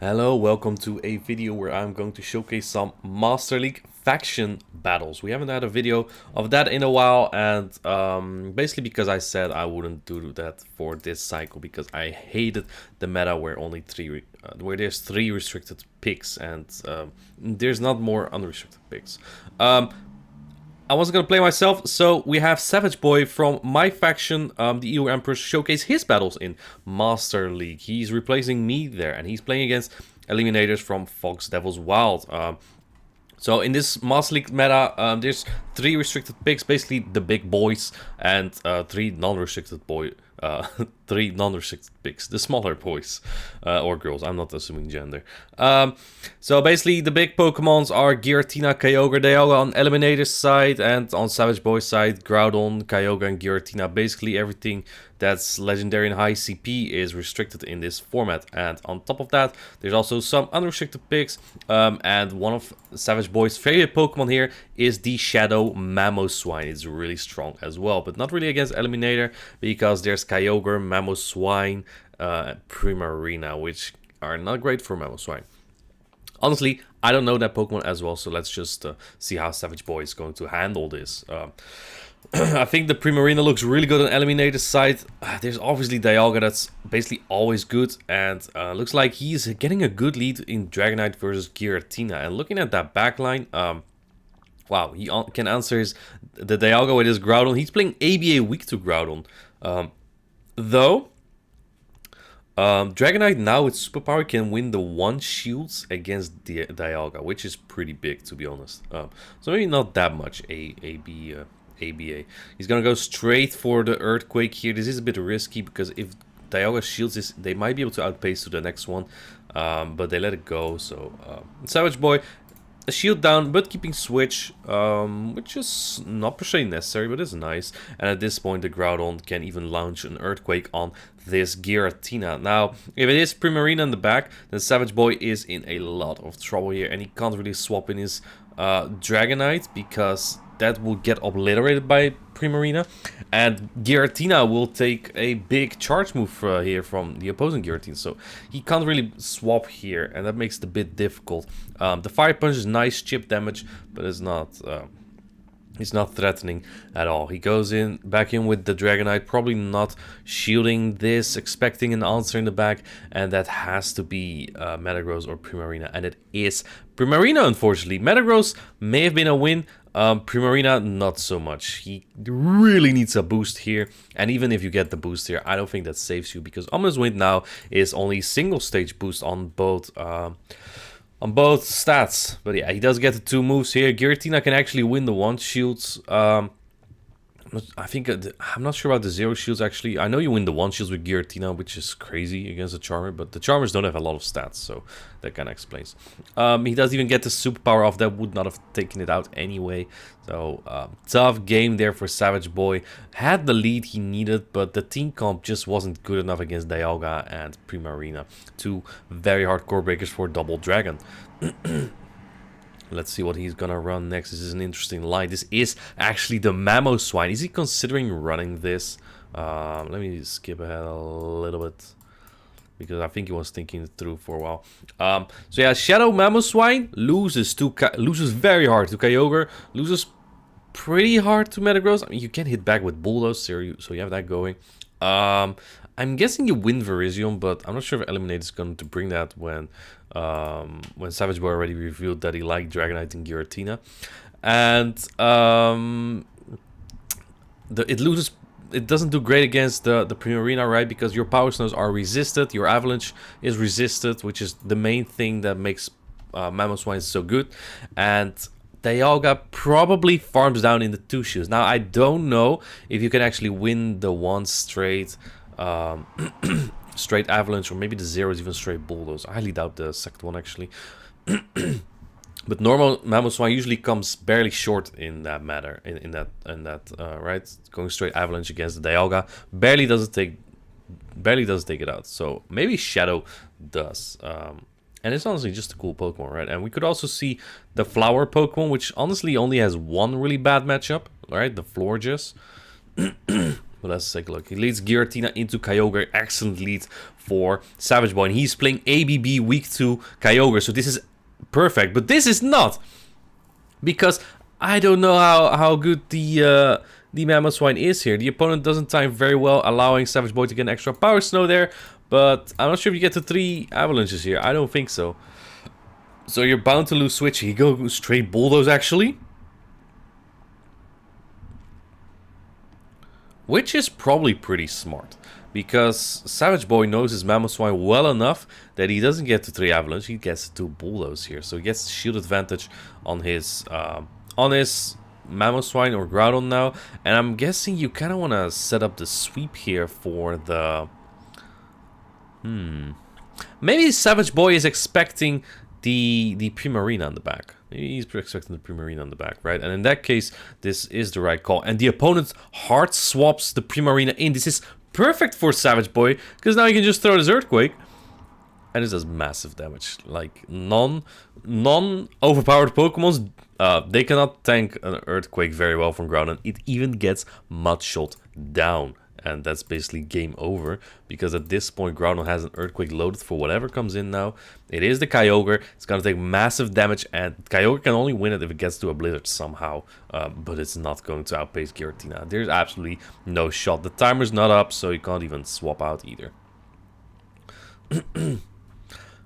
Hello, welcome to a video where I'm going to showcase some Master League faction battles. We haven't had a video of that in a while, and basically because I said I wouldn't do that for this cycle because I hated the meta where where there's three restricted picks and there's not more unrestricted picks. I wasn't gonna play myself, so we have Savageboi from my faction, the EU Emperor, showcase his battles in Master League. He's replacing me there, and he's playing against eliminators from Fox Devils Wild. So in this Master League meta, there's three restricted picks, basically the big boys, and three non-restricted picks, the smaller boys or girls. I'm not assuming gender. So basically, the big Pokemons are Giratina, Kyogre, Dialga on Eliminator's side, and on Savageboi's side, Groudon, Kyogre, and Giratina. Basically, everything that's legendary and high CP is restricted in this format. And on top of that, there's also some unrestricted picks. And one of Savageboi's favorite Pokemon here is the Shadow Mamoswine. It's really strong as well, but not really against Eliminator because there's Kyogre, Mamoswine, Primarina, which are not great for Mamoswine. Honestly, I don't know that Pokemon as well, so let's just see how Savageboi is going to handle this. I think the Primarina looks really good on Eliminator's side. There's obviously Dialga that's basically always good, and looks like he's getting a good lead in Dragonite versus Giratina. And looking at that backline, wow, he can answer the Dialga with his Groudon. He's playing ABA weak to Groudon. Though, Dragonite now with superpower can win the one shields against the Dialga, which is pretty big to be honest. So maybe not that much ABA. He's gonna go straight for the Earthquake here. This is a bit risky because if Dialga shields this, they might be able to outpace to the next one, but they let it go. So Savageboi, a shield down, but keeping switch, which is not per se necessary, but is nice. And at this point, the Groudon can even launch an Earthquake on this Giratina. Now, if it is Primarina in the back, then Savageboi is in a lot of trouble here, and he can't really swap in his Dragonite because that will get obliterated by Primarina, and Giratina will take a big charge move here from the opposing Giratina, so he can't really swap here, and that makes it a bit difficult. The Fire Punch is nice chip damage, but it's not threatening at all. He goes back in with the Dragonite, probably not shielding this, expecting an answer in the back, and that has to be Metagross or Primarina, and it is Primarina, unfortunately. Metagross may have been a win, Primarina not so much. He really needs a boost here, and even if you get the boost here, I don't think that saves you because Ominous Wind now is only single stage boost on both stats. But yeah, he does get the two moves here. Giratina can actually win the one shields. I'm not sure about the zero shields actually. I know you win the one shields with Giratina, which is crazy against the Charmer, but the Charmers don't have a lot of stats, so that kind of explains. He does even get the superpower off that would not have taken it out anyway. So tough game there for Savageboi. Had the lead he needed, but the team comp just wasn't good enough against Dialga and Primarina. Two very hard core breakers for Double Dragon. Let's see what he's gonna run next. This is an interesting line. This is actually the Mamoswine. Is he considering running this? Let me skip ahead a little bit because I think he was thinking it through for a while. So yeah, Shadow Mamoswine loses very hard to Kyogre, loses pretty hard to Metagross. I mean, you can hit back with Bulldoze, so you have that going. I'm guessing you win Virizion, but I'm not sure if Eliminate is going to bring that when Savageboi already revealed that he liked Dragonite and Giratina. And it doesn't do great against the Primarina, right? Because your Power Snows are resisted, your Avalanche is resisted, which is the main thing that makes Mamoswine so good. And Dialga probably farms down in the two shields. Now, I don't know if you can actually win the one straight straight Avalanche, or maybe the zero is even straight Bulldoze. I highly doubt the second one actually. But normal Mamoswine usually comes barely short in that matter, in that right? Going straight Avalanche against the Dialga barely does take it out. So maybe Shadow does. And it's honestly just a cool Pokemon, right? And we could also see the Flower Pokemon, which honestly only has one really bad matchup, right? The Florges. But let's take a look. He leads Giratina into Kyogre. Excellent lead for Savageboi. And he's playing ABB weak to Kyogre. So this is perfect. But this is not. Because I don't know how good the Mamoswine is here. The opponent doesn't time very well, allowing Savageboi to get an extra Power Snow there. But I'm not sure if you get to 3 Avalanches here. I don't think so. So you're bound to lose Switch. He goes straight Bulldoze, actually. Which is probably pretty smart, because Savageboi knows his Mamoswine well enough that he doesn't get to 3 Avalanche, he gets to 2 Bulldoze here. So he gets shield advantage on his Mamoswine or Groudon now. And I'm guessing you kind of want to set up the sweep here for the... Maybe Savageboi is expecting the Primarina on the back. He's expecting the Primarina on the back, right? And in that case, this is the right call. And the opponent hard swaps the Primarina in. This is perfect for Savageboi, because now he can just throw this Earthquake. And this does massive damage. Like, non-overpowered Pokemons, they cannot tank an Earthquake very well from Groudon. It even gets Mudshot down. And that's basically game over, because at this point Groudon has an Earthquake loaded for whatever comes in now. It is the Kyogre. It's going to take massive damage, and Kyogre can only win it if it gets to a Blizzard somehow. But it's not going to outpace Giratina. There's absolutely no shot. The timer's not up, so you can't even swap out either.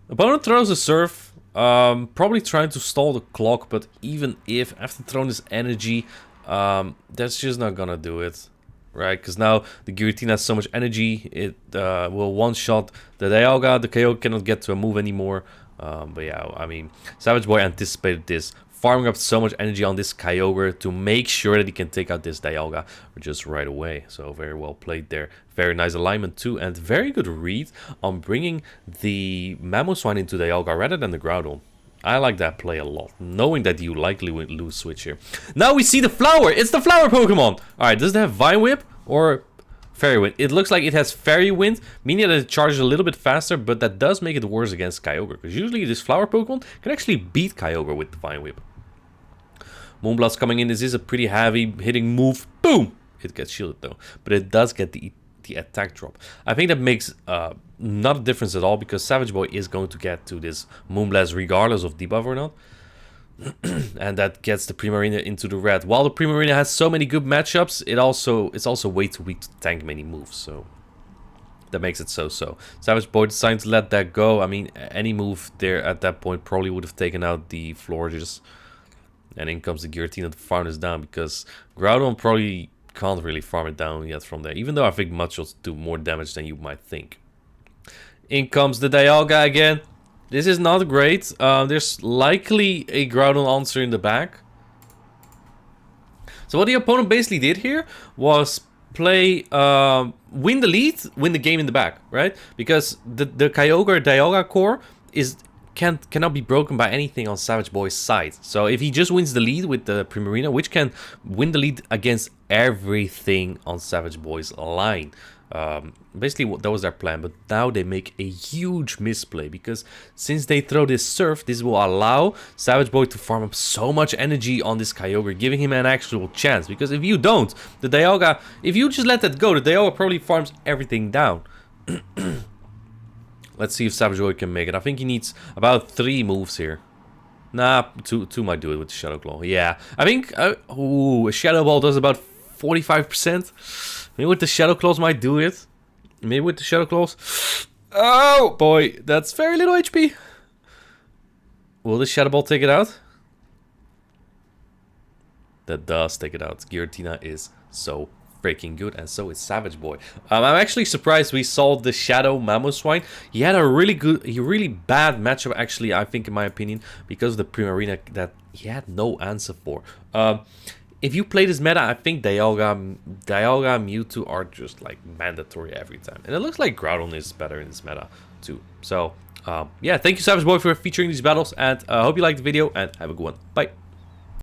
Opponent throws a Surf. Probably trying to stall the clock, but even if, after throwing this energy, that's just not going to do it. Right, because now the Giratina has so much energy, it will one-shot the Dialga. The Kyogre cannot get to a move anymore. But yeah, I mean, Savageboi anticipated this, farming up so much energy on this Kyogre to make sure that he can take out this Dialga just right away. So very well played there. Very nice alignment too, and very good read on bringing the Mamoswine into Dialga rather than the Groudon. I like that play a lot, knowing that you likely will lose Switch here. Now we see the Flower! It's the Flower Pokemon! Alright, does it have Vine Whip or Fairy Wind? It looks like it has Fairy Wind, meaning that it charges a little bit faster, but that does make it worse against Kyogre, because usually this Flower Pokemon can actually beat Kyogre with the Vine Whip. Moonblast coming in. This is a pretty heavy hitting move. Boom! It gets shielded though, but it does get the attack drop. I think that makes not a difference at all, because Savageboi is going to get to this Moonblast regardless of debuff or not. And that gets the Primarina into the red. While the Primarina has so many good matchups, it's also way too weak to tank many moves, so that makes it so-so. Savageboi deciding to let that go. I mean, any move there at that point probably would have taken out the Florges. And in comes the Giratina to farm this down, because Groudon probably can't really farm it down yet from there, even though I think Mudshots do more damage than you might think. In comes the Dialga again. This is not great. There's likely a Groudon answer in the back. So what the opponent basically did here was play, win the lead, win the game in the back, right? Because the Kyogre Dialga core cannot be broken by anything on Savageboi's side. So if he just wins the lead with the Primarina, which can win the lead against everything on Savageboi's line. Basically, that was their plan, but now they make a huge misplay, because since they throw this Surf, this will allow Savageboi to farm up so much energy on this Kyogre, giving him an actual chance. Because if you don't, the Dialga, if you just let that go, the Dialga probably farms everything down. Let's see if Savageboi can make it. I think he needs about 3 moves here. Nah, two might do it with the Shadow Claw. Yeah, I think a Shadow Ball does about 45%. Maybe with the Shadow Claws might do it. Maybe with the Shadow Claws. Oh boy, that's very little HP. Will the Shadow Ball take it out? That does take it out. Giratina is so freaking good, and so is Savageboi. I'm actually surprised we saw the Shadow Mamoswine. He had a really bad matchup, actually, I think, in my opinion, because of the Primarina that he had no answer for. If you play this meta, I think Dialga, Mewtwo are just like mandatory every time. And it looks like Groudon is better in this meta too. So, yeah, thank you Savageboi for featuring these battles, and I hope you liked the video, and have a good one. Bye.